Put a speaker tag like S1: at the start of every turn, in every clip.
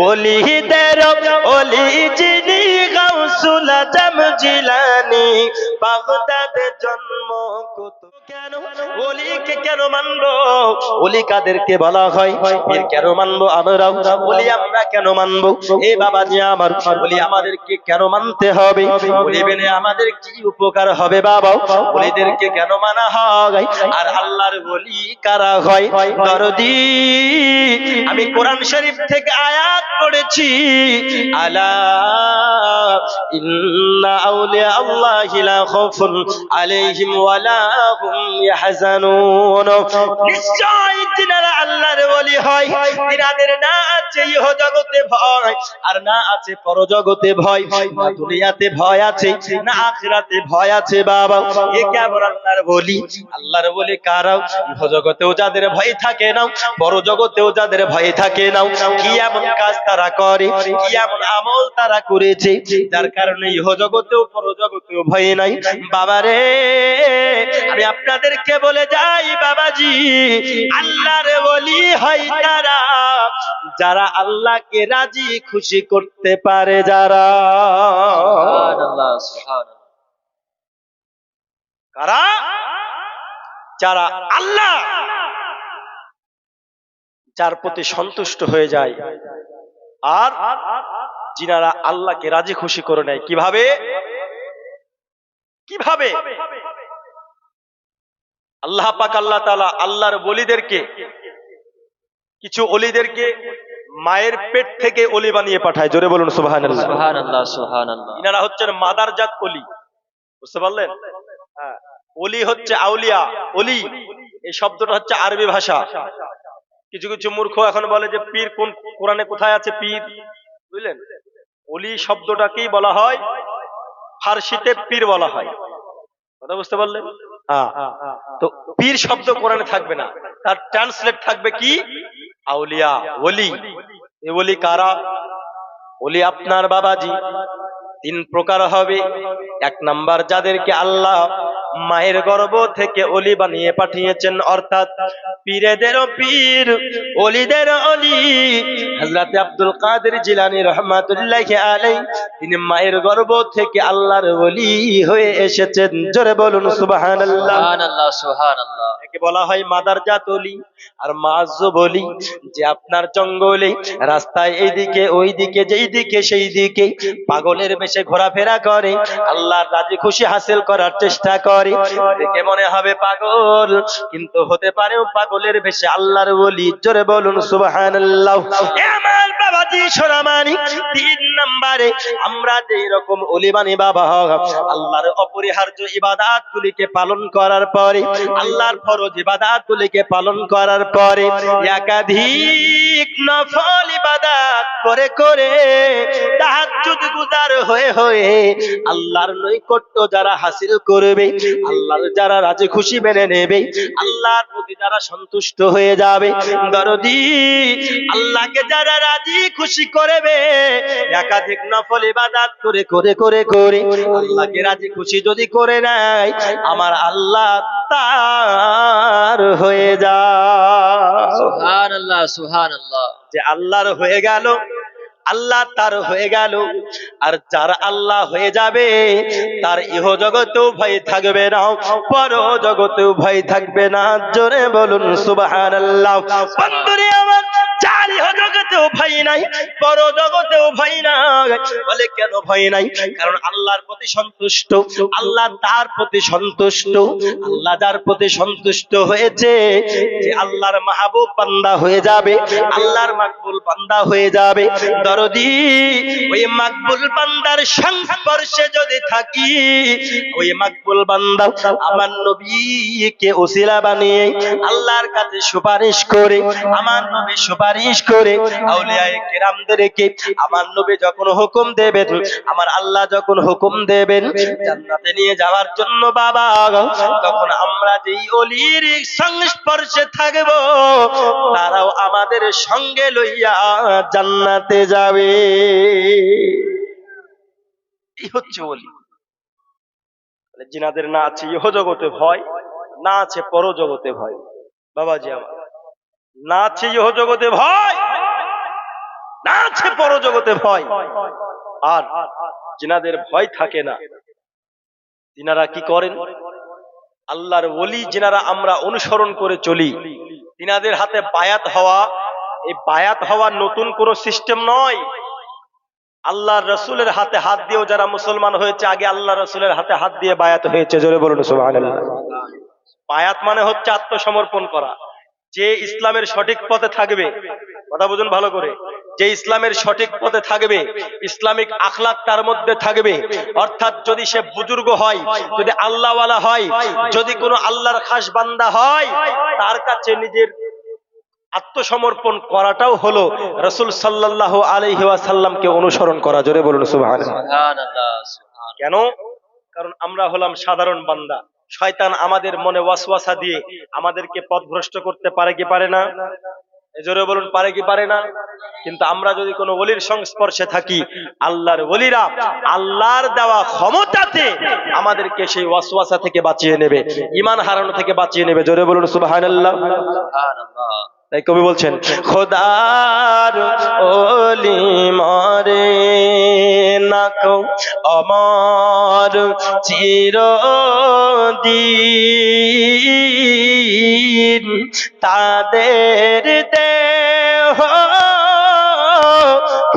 S1: ওলিদের ওলি যিনি গাউসুল আজম জিলানী, বাগদাদে জন্ম কত। কেন ওলিকে কেন মানবো? ওলি কাদেরকে বলা হয়? এর কেন মানবো আমরা? ওলি আমরা কেন মানবো? এ বাবাজি আমার, ওলি আমাদেরকে কেন মানতে হবে? ওলি মেনে আমাদের কি উপকার হবে বাবা? ওলিদেরকে কেন মানা হয়? আর আল্লাহর ওলি কারা হয়? দরদি, আমি কোরআন শরীফ থেকে আয়াত পড়েছি, আলা ইন্না আউলিয়া আল্লাহি লা খাউফুন আলাইহিম ওয়া লা হুম ইয়াহজানুন। নিশ্চয় যিনারা আল্লাহর ওলি হয়, তিনাদের না আছে ইহ জগতে ভয়, আর না আছে পরজগতে ভয়। না দুনিয়াতে ভয় আছে, না আখিরাতে ভয় আছে বাবা। এ কেমন আল্লাহর ওলি? আল্লাহর ওলি কারা? ইহ জগতেও যাদের ভয় থাকে না, পরজগতেও যাদের ভয় থাকে না। কি এমন কাজ তারা করে, কি এমন আমল তারা করেছে, যার কারণে ইহ জগতেও পরজগতেও ভয় নাই। বাবারে, আমি আপনাদেরকে বলে যাই বাবাজি, আল্লাহর ওলি হয় তারা যারা আল্লাহকে রাজি খুশি করতে পারে। যারা
S2: সুবহানাল্লাহ, সুবহানাল্লাহ।
S1: কারা? যারা আল্লাহ যার প্রতি সন্তুষ্ট হয়ে যায়, আর যিনারা আল্লাহকে রাজি খুশি করে নেয়। কিভাবে? কিভাবে? আল্লাহ পাক আল্লাহ তাআলা আল্লাহর ওলিদেরকে, কিছু ওলিদেরকে মায়ের পেট থেকে ওলি বানিয়ে পাঠায়। জোরে বলুন সুবহানাল্লাহ।
S2: সুবহানাল্লাহ, সুবহানাল্লাহ।
S1: ইনারা হচ্ছেন মাদারজাত ওলি। বুঝতে পারলেন? হ্যাঁ, ওলি হচ্ছে আউলিয়া। ওলি এই শব্দটা হচ্ছে আরবি ভাষা। কিছু কিছু মূর্খ এখন বলে যে পীর কোন কোরআনে কোথায় আছে পীর? বুঝলেন? ওলি শব্দটাকেই বলা হয় ফার্সিতে পীর বলা হয়। কথা বুঝতে পারলেন? হ্যাঁ, তো পীর শব্দ কোরআনে থাকবে না, তার ট্রান্সলেট থাকবে কি? আউলিয়া, ওলি। এ ওলি কারা? ওলি আপনার বাবাজি তিন প্রকার হবে। এক নাম্বার, যাদেরকে আল্লাহ মায়ের গর্ভ থেকে ওলি বানিয়ে পাঠিয়েছেন, অর্থাৎ পীরেদেরও পীর, ওলিদের ওলি। হযরত আব্দুল কাদের জিলানী রাহমাতুল্লাহি আলাইহি, তিনি মায়ের গর্ভ থেকে আল্লাহর ওলি হয়ে এসেছেন। জোরে বলুন সুবহানাল্লাহ।
S2: সুবহানাল্লাহ, সুবহানাল্লাহ।
S1: একে বলা হয় মাদারজাত ওলি আর মাযযুব ওলি। যে আপনার জঙ্গলে রাস্তায় এইদিকে ওইদিকে, যেই দিকে সেই দিকে পাগলের বেশে ঘোরাফেরা করে, আল্লাহর রাজি খুশি হাসিল করার চেষ্টা করে। দেখে মনে হবে পাগল, কিন্তু হতে পারে পাগলের বেশে আল্লাহর ওলি। জোরে বলুন সুবহানাল্লাহ। এ আমার বাবাজি সোনামানি, তিন নম্বরে আমরা যেই রকম ওলি বানি বাবা, আল্লাহর অপরিহার্য ইবাদত গুলিকে পালন করার পরে, আল্লাহর ফরজ ইবাদত গুলিকে পালন করার পরে, একাধিক নফল ইবাদত করে করে, তাহাজ্জুদ গুজার হয়ে হয়ে আল্লাহর নৈকট্য যারা হাসিল করবে, আল্লাহর যারা রাজি খুশি মেনে নেবে, আল্লাহর প্রতি যারা সন্তুষ্ট হয়ে যাবে, দরদি আল্লাহকে যারা রাজি খুশি করবে, একাধিক নফল ইবাদত করে করে করে করে আল্লাহকে রাজি খুশি যদি করে নেয়, আমার আল্লাহ তার হয়ে যায়।
S2: সুবহানাল্লাহ, সুবহানাল্লাহ।
S1: যে আল্লাহর হয়ে গেল, আল্লাহ তার হয়ে গেল। আর যার আল্লাহ হয়ে যাবে, তার ইহ জগতেও ভয় থাকবে না, পর জগতেও ভয় থাকবে না। জোরে বলুন সুবহানাল্লাহ। বন্ধুরে আমার, যার ইহ জগতেও ভয় নাই, পর জগতেও ভয় নাই। বলে কেন ভয় নাই? কারণ আল্লাহর প্রতি সন্তুষ্ট, আল্লাহ তার প্রতি সন্তুষ্ট। আল্লাহ যার প্রতি সন্তুষ্ট হয়েছে, যে আল্লাহর মাহবুব বান্দা হয়ে যাবে, আল্লাহর মাকবুল বান্দা হয়ে যাবে। দরদি, ওই মাকবুল বান্দার সংস্পর্শে যদি থাকি, ওই মাকবুল বান্দা আমার নবীকে ওসিলা বানিয়ে আল্লাহর কাছে সুপারিশ করে, আমার নবী সুপারিশ করে আউলিয়ায়ে কেরামদেরকে আমার নবী যখন হুকুম দেবেন, আমার আল্লাহ যখন হুকুম দেবেন জান্নাতে নিয়ে যাওয়ার জন্য বাবা, তখন আমরা যেই ওলির সংস্পর্শে থাকব, তারাও আমাদের সঙ্গে লইয়া জান্নাতে যাবে। এই হচ্ছে ওলি। জিনাদের না আছে ইহ জগতে ভয়, না আছে পর জগতে ভয়। বাবাজি আমার, না আছে ইহ জগতে ভয়, না আছে পরজগতে ভয়, আর যিনাদের ভয় থাকে না তিনারা কি করেন? আল্লাহর ওলি যিনারা আমরা অনুসরণ করে চলি, তিনাদের হাতে বায়াত হওয়া, এই বায়াত হওয়া নতুন কোন সিস্টেম নয়। আল্লাহর রসুলের হাতে হাত দিয়েও যারা মুসলমান হয়েছে, আগে আল্লাহ রসুলের হাতে হাত দিয়ে বায়াত হয়েছে। জোরে বলুন সুবহানাল্লাহ। বায়াত মানে হচ্ছে আত্মসমর্পণ করা। যে ইসলামের সঠিক পথে থাকবে, কথা বুঝুন ভালো করে, যে ইসলামের সঠিক পথে থাকবে, ইসলামিক আখলাক তার মধ্যে থাকবে, অর্থাৎ যদি সে বুজুর্গ হয়, যদি আল্লাহওয়ালা হয়, যদি কোনো আল্লাহর খাস বান্দা হয়, তার কাছে নিজের আত্মসমর্পণ করাটাও হলো রাসূল সাল্লাল্লাহু আলাইহি ওয়াসাল্লামকে অনুসরণ করা। জোরে বলুন সুবহানাল্লাহ।
S2: সুবহানাল্লাহ, সুবহানাল্লাহ।
S1: কেন? কারণ আমরা হলাম সাধারণ বান্দা, শয়তান আমাদের মনে ওয়াসওয়াসা দিয়ে আমাদেরকে পথভ্রষ্ট করতে পারে কি পারে না? জোরে বলুন, পারে কি পারে না? কিন্তু আমরা যদি কোনো ওলির সংস্পর্শে থাকি, আল্লাহর ওলিরা আল্লাহর দেওয়া ক্ষমতাতে আমাদেরকে সেই ওয়াসওয়াসা থেকে বাঁচিয়ে নেবে, ঈমান হারানো থেকে বাঁচিয়ে নেবে। জোরে বলুন সুবহানাল্লাহ।
S2: সুবহানাল্লাহ।
S1: তাই কবি বলছেন, খোদার ওলি মরে না কো অমর চিরদিন, তাদের দেহ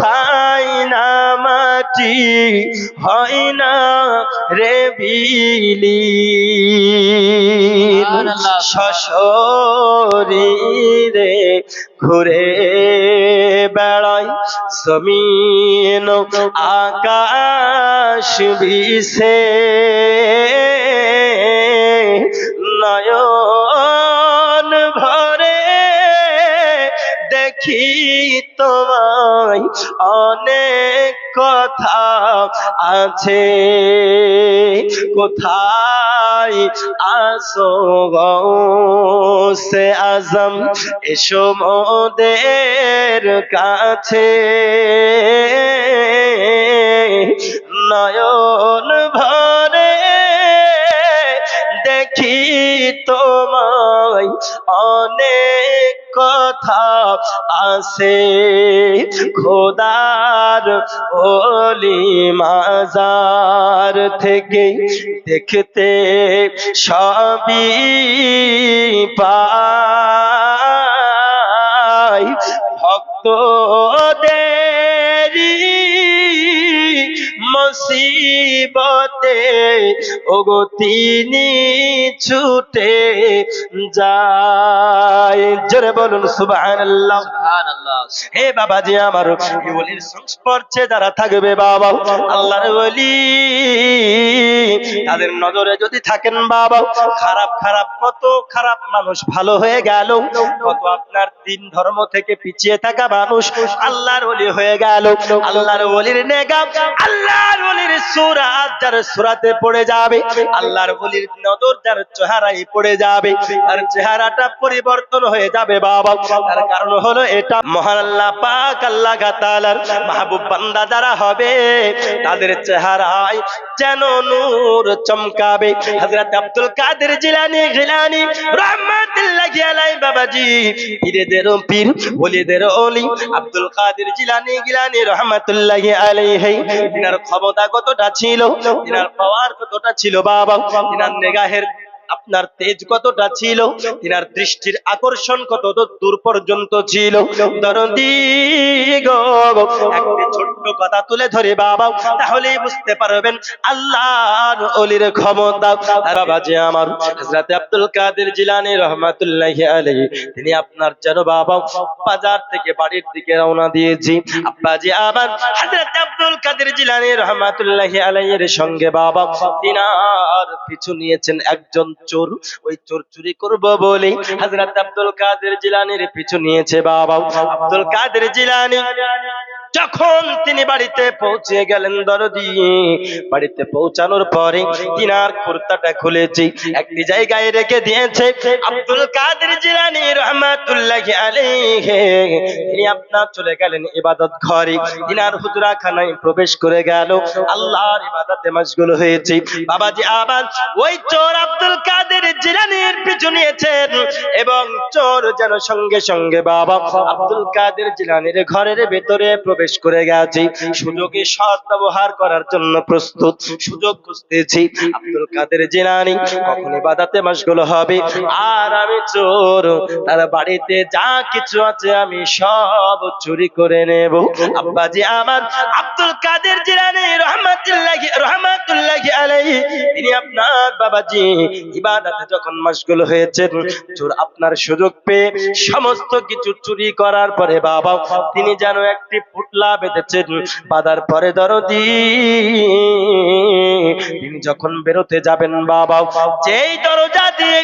S1: খাই না মাটি, হয় না রে বিলীন, সশরীরে ঘুরে বেড়াই জমিন আকাশ বিষে, নয়ন ভরে দেখি তোমায়, অনেক কথা আছে, কোথায় আসো গৌসে আজম, এসো মোদের কাছে, নয়ন ভরে দেখি তোমায়, অনেক কথা আছে, খোদার ওলি মাজার থেকে দেখতে সবই পাই, ভক্তদেরই মুসিবতে ওগো তিনি ছুটে যায়। জোরে বলুন সুবহানাল্লাহ।
S2: সুবহানাল্লাহ।
S1: হে বাবাজি আমার, এই ওলির সংস্পর্শে যারা থাকবে বাবা, আল্লাহর ওলি, তাদের নজরে যদি থাকেন বাবা, খারাপ খারাপ কত খারাপ মানুষ ভালো হয়ে গেল, কত আপনার দিন ধর্ম থেকে পিছিয়ে থাকা মানুষ আল্লাহর ওলি হয়ে গেল। আল্লাহর ওলির নেগাম, আল্লাহর ওলির সূরাত যার সূরাতে পড়ে যাবে, আল্লাহর ওলির নজর যার চেহারায় পড়ে যাবে, তার চেহারাটা পরিবর্তন হয়ে যাবে বাবা। তার কারণ হলো এটা, মহান আল্লাহ পাক আল্লাহ তাআলার মাহবুব বান্দা যারা হবে, তাদের চেহারায় যেন নূর চমকাবে। হযরত আব্দুল কাদের জিলানী গিলানী রাহমাতুল্লাহি আলাইহি বাবাজি, পীরদের পীর, ওলিদের ওলি আব্দুল কাদের জিলানী গিলানী রাহমাতুল্লাহি আলাইহি, তিনার ক্ষমতা কতটা ছিল, তিনার পাওয়ার কতটা ছিল বাবা, তিনার নিগাহের আপনার তেজ কতটা ছিল, তিনার দৃষ্টির আকর্ষণ কত দূর পর্যন্ত ছিল। দরদি গো, একটি ছোট্ট কথা তুলে ধরে বাবা, তাহলেই বুঝতে পারবেন আল্লাহর ওলির ক্ষমতা। আর বাবাজি আমার, হযরত আব্দুল কাদের জিলানী রাহমাতুল্লাহি আলাইহি, তিনি আপনার যেন বাবা বাজার থেকে বাড়ির দিকে রওনা দিয়েছি, আব্বাজি আমার হযরত আব্দুল কাদের জিলানী রাহমাতুল্লাহি আলাইহির সঙ্গে বাবা তিনার পিছু নিয়েছেন একজন চোর। ওই চোর চুরি করব বলে হযরত আব্দুল কাদের জিলানীর পিছু নিয়েছে বাবা। আব্দুল কাদের জিলানী যখন তিনি বাড়িতে পৌঁছে গেলেন দরদি, বাড়িতে পৌঁছানোর পরে তিনার কুর্তাটা খুলেছে, একটি জায়গায় রেখে দিয়েছে। আব্দুল কাদের জিলানী রহমাতুল্লাহি আলাইহি তিনি আপনার চলে গেলেন ইবাদত ঘরে, তিনার হুজরাখানায় প্রবেশ করে গেল, আল্লাহর ইবাদতে মশগুল হয়েছে। বাবাজি আবার ওই চোর আব্দুল কাদের জিলানীর পিছু নিয়েছেন এবং চোর যেন সঙ্গে সঙ্গে বাবা আব্দুল কাদের জিলানীর ঘরের ভেতরে প্রবেশ করে গেছে। সুযোগে সৎ ব্যবহার করার জন্য প্রস্তুত, সুযোগ খুঁজতেছি আব্দুল কাদের জিলানী কখন ইবাদতে মশগুল হবে আর আমি চোর, তার বাড়িতে যা কিছু আছে আমি সব চুরি করে নেব। আব্বাজি আমার আব্দুল কাদের জিলানী রহমাতুল্লাহি আলাইহি তিনি আপনার বাবাজি ইবাদতে যখন মশগুল হয়েছেন, চোর আপনার সুযোগ পেয়ে সমস্ত কিছু চুরি করার পরে বাবা তিনি যেন একটি পুটলা বেঁধেছেন, বাঁধার পরে দরদি তিনি যখন বেরোতে যাবেন বাবা, যেই দরজা দিয়ে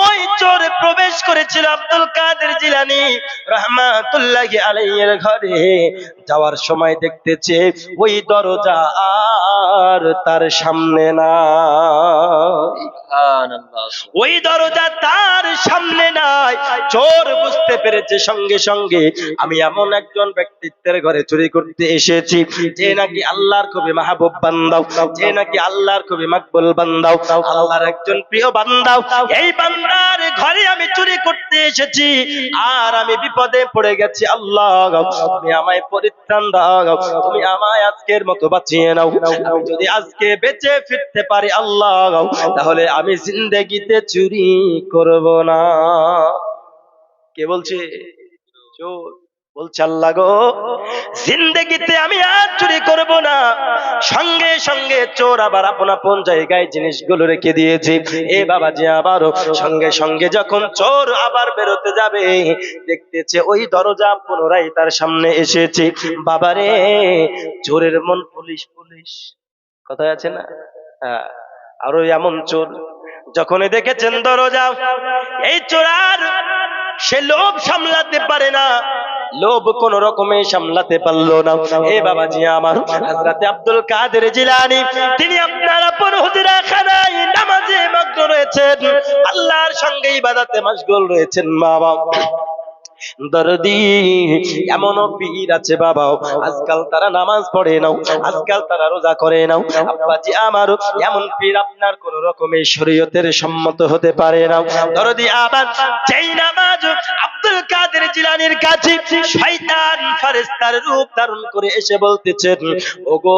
S1: ওই চোর প্রবেশ করেছিল আব্দুল কাদের জিলানী রহমাতুল্লাহি আলাইহির ঘরে, যাওয়ার সময় দেখতেছে ওই দরজা আর তার সামনে না, ওই দরজা তার সামনে নাই। চোর বুঝতে পেরেছে সঙ্গে সঙ্গে আমি এমন একজন ব্যক্তিত্বের ঘরে চুরি করতে এসেছি যে নাকি আল্লাহর খুবই মাহবুব বান্দা, যে নাকি আল্লাহর খুবই মাকবুল বান্দা, আল্লাহর একজন প্রিয় বান্দা। এই বান্দার ঘরে আমি চুরি করতে এসেছি আর আমি বিপদে পড়ে গেছি। আল্লাহ তুমি আমায় পরিত্রাণ দাও, তুমি আমায় আজকের মতো বাঁচিয়ে নাও। আমি যদি আজকে বেঁচে ফিরতে পারি আল্লাহ, তাহলে আমি জিন্দেগিতে চুরি করব না। কে বলছে? চোর বলছে আল্লাহ গো জিন্দেগিতে আমি আর চুরি করব না। সঙ্গে সঙ্গে চোর আবার আপন আপন জায়গায় জিনিসগুলো রেখে দিয়েছে। এ বাবাজি আবারও সঙ্গে সঙ্গে যখন চোর আবার বেরোতে যাবে দেখতেছে ওই দরজা পুনরায় তার সামনে এসেছে। বাবারে চোরের মন পুলিশ পুলিশ কথায় আছে না, আরো এমন চোর যখনই দেখেছেন দরজা, এই চোরার সে লোভ সামলাতে পারে না, লোভ কোন রকমে সামলাতে পারলো না। এ বাবাজি আমার হযরত আব্দুল কাদের জিলানী তিনি আপনার আপন হুজরাখানায় নামাজে মগ্ন রয়েছেন, আল্লাহর সঙ্গে ইবাদতে মশগুল রয়েছেন। বাবা দরদি এমনও পীর আছে বাবা আজকাল তারা নামাজ পড়ে নাও, আজকাল তারা রোজা করে নাও। আব্বাজি আমারও এমন পীর আপনার কোন রকমের শরীয়তের সম্মত হতে পারে না। দরদি আবার যেই নামাজ আব্দুল কাদের জিলানীর কাছে শয়তান ফেরেশতার রূপ ধারণ করে এসে বলতেছেন, ওগো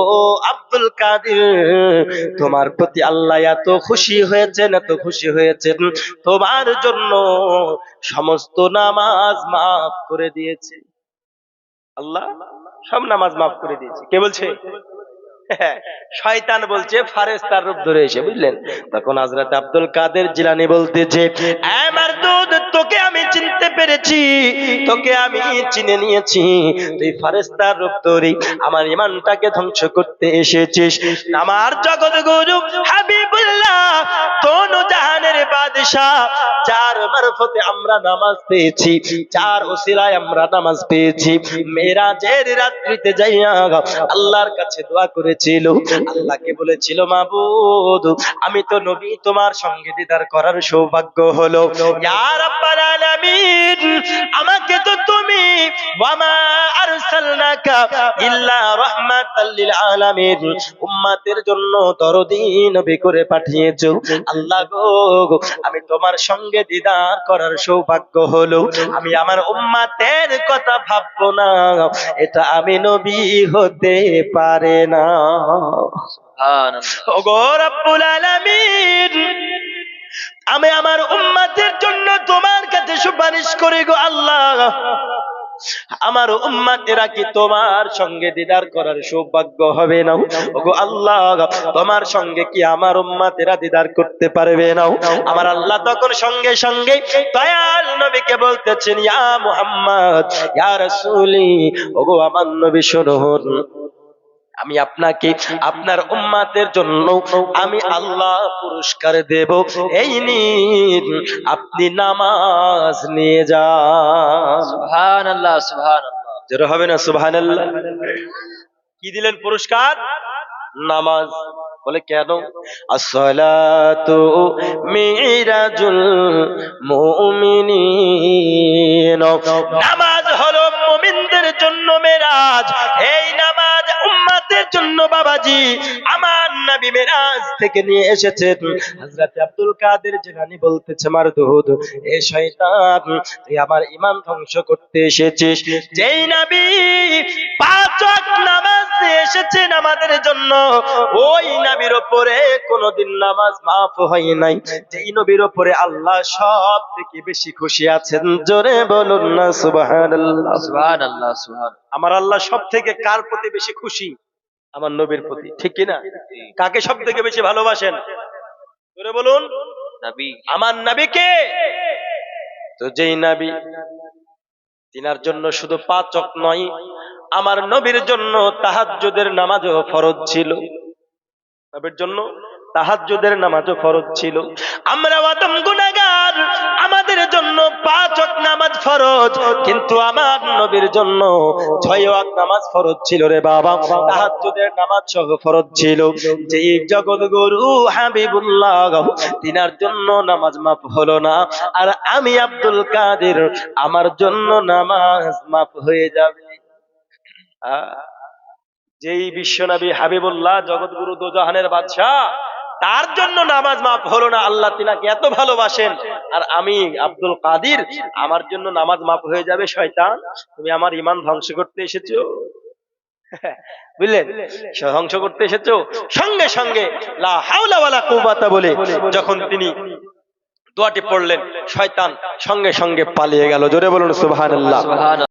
S1: আব্দুল কাদের তোমার প্রতি আল্লাহ এত খুশি হয়েছেন, এত খুশি হয়েছেন, তোমার জন্য সমস্ত নামাজ মাফ করে দিয়েছে। আল্লাহ সব নামাজ মাফ করে দিয়েছে। কে বলছে? শয়তান বলছে ফারেস্তার রূপ ধরে এসে, বুঝলেন? তখন হযরত আব্দুল কাদের জিলানী বলতেছে, আমার দুধ তোকে আমি চিনতে পেরেছি, তোকে আমি চিনে নিয়েছি, তুই ফারেস্তার রূপ ধরে আমার ঈমানটাকে ধ্বংস করতে এসেছিস। আমার জগৎ গুরু হাবিবুল্লাহ দোনো জাহানের বাদশা, যার মারফতে আমরা নামাজ পেয়েছি, যার ওসিলায় আমরা নামাজ পেয়েছি, মেরাজের রাত্রিতে যাইয়া আল্লাহর কাছে দোয়া করেছিল, আল্লাহকে বলেছিল মাবুদ আমি তো নবী, তোমার সঙ্গে দিদার করার সৌভাগ্য হলো, ইয়া রাব্বাল আলামিন আমাকে তো তুমি ওয়ামা আরসালনাকা ইল্লা রাহমাতাল লিল আলামিন উম্মতের জন্য দরদী নবী করে পাঠিয়েছো। আল্লাহ গো আমি তোমার সঙ্গে দিদার করার সৌভাগ্য হলো, আমি আমার উম্মতের কথা ভাববো না, এটা আমি নবী হতে পারে না। সুবহানাল্লাহ। ওগো রব্বুল আলামিন আমি আমার উম্মতের জন্য তোমার কাছে সুপারিশ করি গো আল্লাহ, আমার উম্মতেরা কি তোমার সঙ্গে দিদার করার সৌভাগ্য হবে না? ওগো আল্লাহ তোমার সঙ্গে কি আমার উম্মতেরা দিদার করতে পারবে না? আমার আল্লাহ তখন সঙ্গে সঙ্গে দয়াল নবীকে বলতেছেন, ইয়া মুহাম্মদ ইয়া রাসূলি, ওগো আমার নবী শুনুন, আমি আপনাকে আপনার উম্মতের জন্য আমি আল্লাহ পুরস্কার দেব, এই নিন আপনি নামাজ নিয়ে যান।
S2: সুবহানাল্লাহ সুবহানাল্লাহ।
S1: যেটা হবে না সুবহানাল্লাহ। কি দিলেন পুরস্কার? নামাজ। বলে কেন? আসসালাতু মিরাজুল মুমিনিন, নামাজ হলো মুমিনদের জন্য মেরাজ। এই নামাজ উম্মতের জন্য বাবাজি আমার নবী মেরাজ থেকে নিয়ে এসেছেন। হযরত আব্দুল কাদের জিলানী বলতেছে মারদুদ, এ শয়তান তুই আমার ঈমান ধ্বংস করতে এসেছিস। যেই নবী পাঁচ ওয়াক্ত নামাজ নিয়ে এসেছেন আমাদের জন্য, ওই নবীর উপরে কোনদিন নামাজ মাফ হয় নাই। যেই নবীর উপরে আল্লাহ সব থেকে বেশি খুশি আছেন, জোরে বলুন না সুবহানাল্লাহ।
S2: সুবহানাল্লাহ, সুবহানাল্লাহ।
S1: আমার আল্লাহ সব থেকে কার প্রতি বেশি খুশি? আমার নবীর প্রতি, ঠিক কিনা? কাকে সব থেকে বেশি ভালোবাসেন? জোরে বলুন।
S2: নবী।
S1: আমার নবীকে। তো যেই নবী, তিনার জন্য শুধু 5 ওয়াক্ত নয়, আমার নবীর জন্য তাহাজ্জুদের নামাজও ফরজ ছিল। নবীর জন্য তাহাজ্জুদের নামাজও ফরজ ছিল। আমরা আদম গুনাহগার, আমাদের জন্য 5 ওয়াক্ত নামাজ ফরজ, কিন্তু আমার নবীর জন্য 6 ওয়াক্ত নামাজ ফরজ ছিল রে বাবা। তাহাজ্জুদের নামাজ সহ ফরজ ছিল। যেই জগৎ গুরু হাবিবুল্লাহ, তিনার জন্য নামাজ মাফ হলো না, আর আমি আব্দুল কাদের, আমার জন্য নামাজ মাফ হয়ে যাবে। যেই বিশ্বনবী হাবিবুল্লাহ, জগৎগুরু দোজাহানের বাদশাহ, তার জন্য নামাজ মাফ হলো না, আল্লাহ তিনাকে এত ভালোবাসেন, আর আমি আব্দুল কাদের, আমার জন্য নামাজ মাফ হয়ে যাবে। শয়তান, তুমি আমার ঈমান ধ্বংস করতে এসেছো, বুঝলেন? ধ্বংস করতে এসেছো। সঙ্গে সঙ্গে লা হাওলা ওয়ালা কুওয়াতা বলে যখন তিনি দোয়াটি পড়লেন, শয়তান সঙ্গে সঙ্গে পালিয়ে গেল। জোরে বলুন সুবহানাল্লাহ।
S2: সুবহানাল্লাহ।